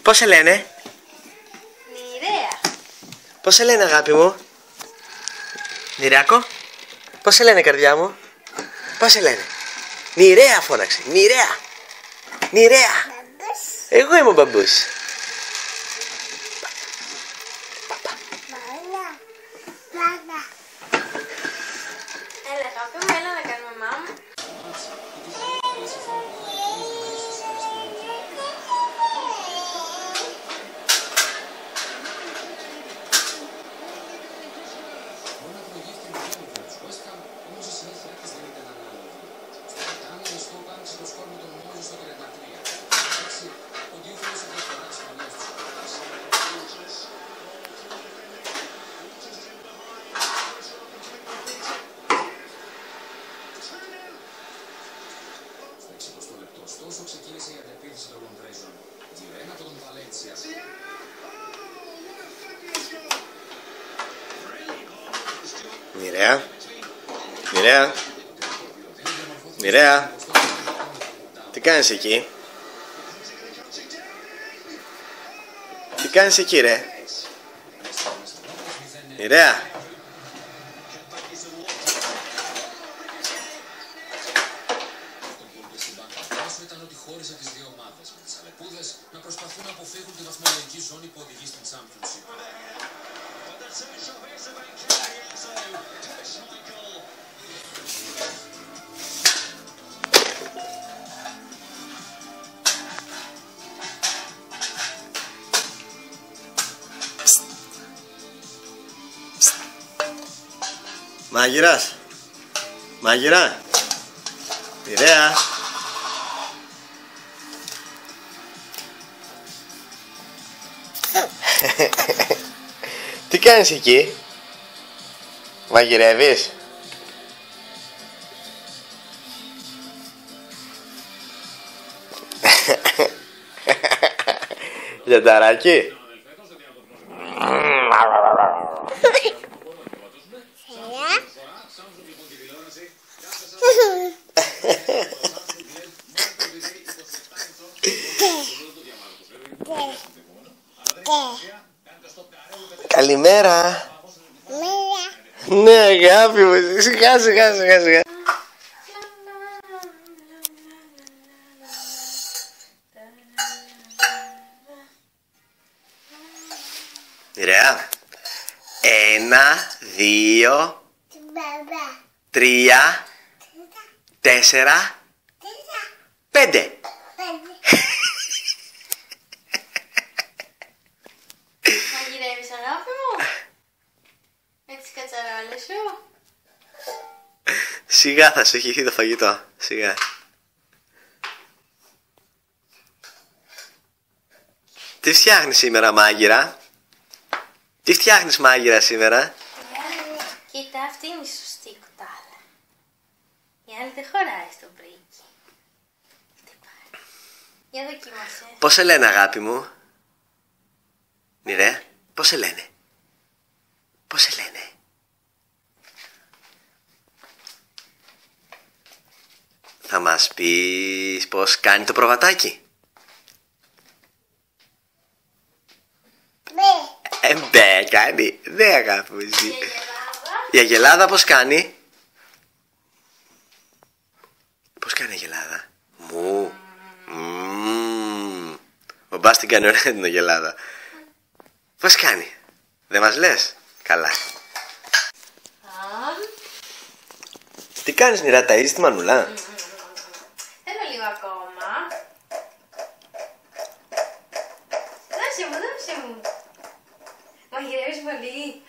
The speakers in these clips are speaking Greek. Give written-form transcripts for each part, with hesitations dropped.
Πώς σε λένε? Μοιραία. Πώς σε λένε, αγάπη μου? Μοιράκο. Πώς σε λένε, καρδιά μου? Πώς σε λένε? Μοιραία, φώναξε. Μοιραία. Μοιραία. Εγώ είμαι ο μπαμπούς. Έλα, αγάπη μου, έλα να κάνουμε μάμ. Ωστόσο ξεκίνησε η αντεπίθεση των Λονδρέζων. 2-1 από τον Βαλένσια. Μοιραία. Μοιραία. Μοιραία. Τι κάνεις εκεί? Τι κάνεις εκεί, ρε? Μοιραία. Ήταν ότι χώρισε τις δύο ομάδες, με τις Αλεπούδες να προσπαθούν να αποφύγουν τη βαθμολογική ζώνη που οδηγεί στην Championship. Μάγειρας. Μάγειρα. Μοιραία. Τι κάνεις εκεί? Μαγειρεύεις? Λιονταράκι. Καλημέρα. Ναι, αγάπη μου, σιγά σιγά σιγά σιγά. Ωραία. 1, 2, 3, 4, 5. Μαγειρεύεις, αγάπη μου? Με τις κατσαρόλες σου? Σιγά θα σου χυθεί το φαγητό. Σιγά. Τι φτιάχνεις σήμερα, μάγειρα? Τι φτιάχνεις, μάγειρα, σήμερα? Κοίτα, αυτή είναι η σωστή κουτάλα. Η άλλη δεν χωράει στο μπρίκι. Για δοκίμασε. Πώς σε λένε, αγάπη μου? Μοιραία, πώς σε λένε? Πώς σε λένε? Θα μας πεις πώς κάνει το προβατάκι? Μπε κάνει. Ναι, αγάπη μου, εσύ. Η Αγελάδα πώς κάνει? Πώς κάνει η Αγελάδα? Μου. Ο Μπάς την κάνει ωραία την Αγελάδα. Πώς κάνει? Δεν μας λες? Καλά. Τι κάνεις, Νηρά, ταΐζεις τη μανούλα? Θέλω λίγο ακόμα. Δώσε μου, δώσε μου. Μαγειρεύεις πολύ.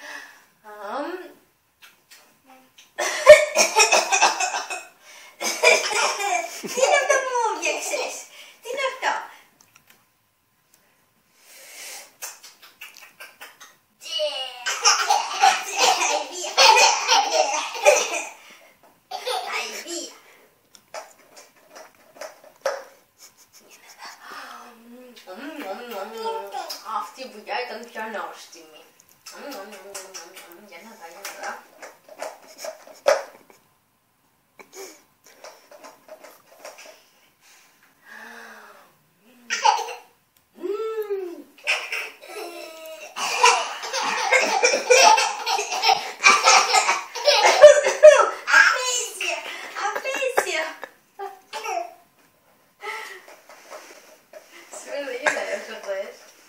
Τι είναι αυτό που μου φτιάξες? Τι είναι αυτό? Αυτή η μπουλιά ήταν πιο νόστιμη. Για να δω, για να δω.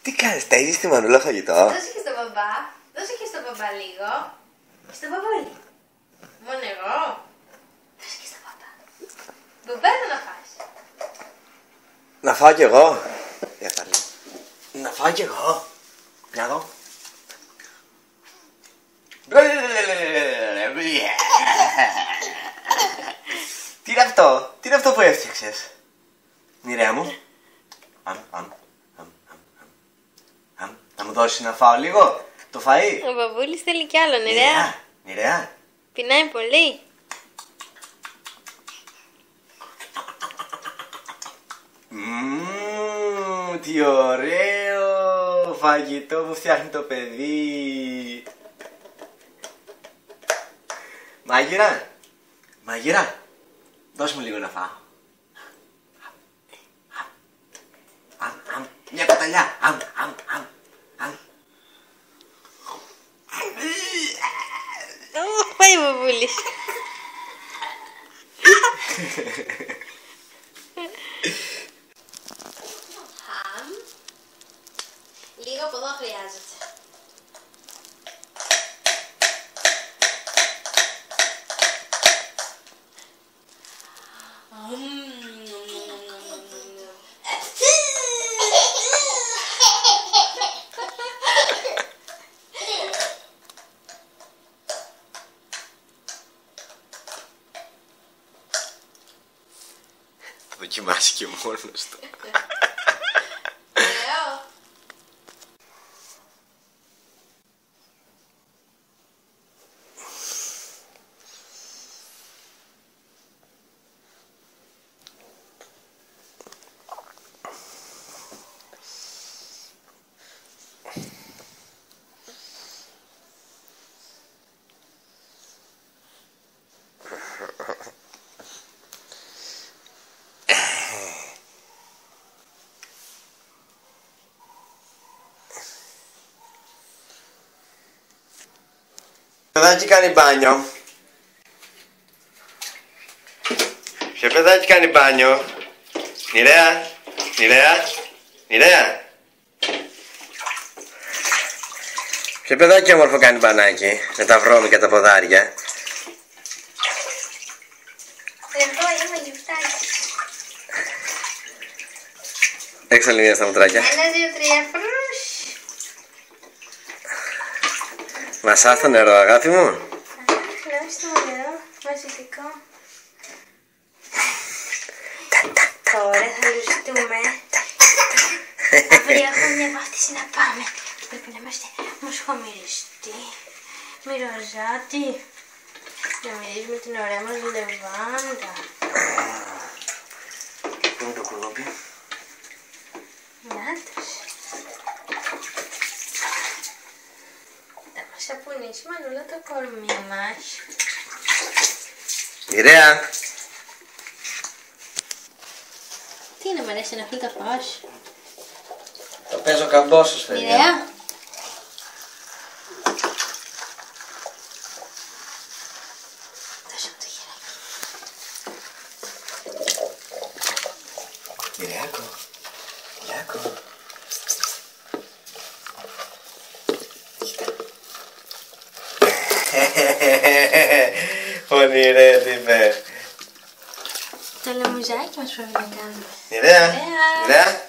Τι κάνεις, ταΐζεις τη μανούλα φαγητό? Δώσε και στον μπαμπά. Δώσε και στον μπαμπά λίγο. Και στον μπαμπούλι. Μόνο εγώ. Δώσε και στον μπαμπά. Μπαμπά να φας. Να φάω κι εγώ. Να φάω κι εγώ. Να δω. Τι είναι αυτό? Τι είναι αυτό που έφτιαξες? Μοιραία μου. Να μου δώσεις να φάω λίγο το φαΐ? Ο μπαμπούλης θέλει κι άλλο, νηρέα. Μοιραία. Πεινάει πολύ. Τι ωραίο φαγητό που φτιάχνει το παιδί. Μάγειρα, μάγειρα, δώσ' μου λίγο να φάω. Μια παταλιά. Πάει ο μπαμπούλης. Λίγο από εδώ χρειάζεται. Θα δοκιμάσει και μόνος του. Ποιο παιδάκι κάνει μπάνιο? Ποιο παιδάκι κάνει μπάνιο? Μοιραία, μοιραία, μοιραία. Ποιο παιδάκι όμορφο κάνει μπανάκι με τα βρώμικα τα ποδάρια? Εγώ είμαι γυφτάκι. Έξω άλλη μία στα μουτράκια. 1, 2, 3, φρούς. Μασάς το νερό, αγάπη μου. Κλέψτε το νερό, βασιλικό. Τώρα θα λουστούμε. Αύριο έχουμε μια βάφτιση να πάμε. Πρέπει να είμαστε μοσχομυριστοί, μυροζάτι. Να μυρίζουμε την ωραία μας λεβάντα. Πού είναι το κουλούπι? Νάτος. Θα μας σαπουνίσει μανούλα το κορμί μας. Μοιραία. Τι είναι, μ' αρέσει να φύγει φως. Το παίζω καμπόσους, παιδιά. Μοιραία. Δώσε μου το χεράκι. Μοιραίακο. Μοιραίακο. Ονειρέ, τι είπε. Το λεμουζάκι μας πρέπει να κάνουμε. Μοιραία. Μοιραία.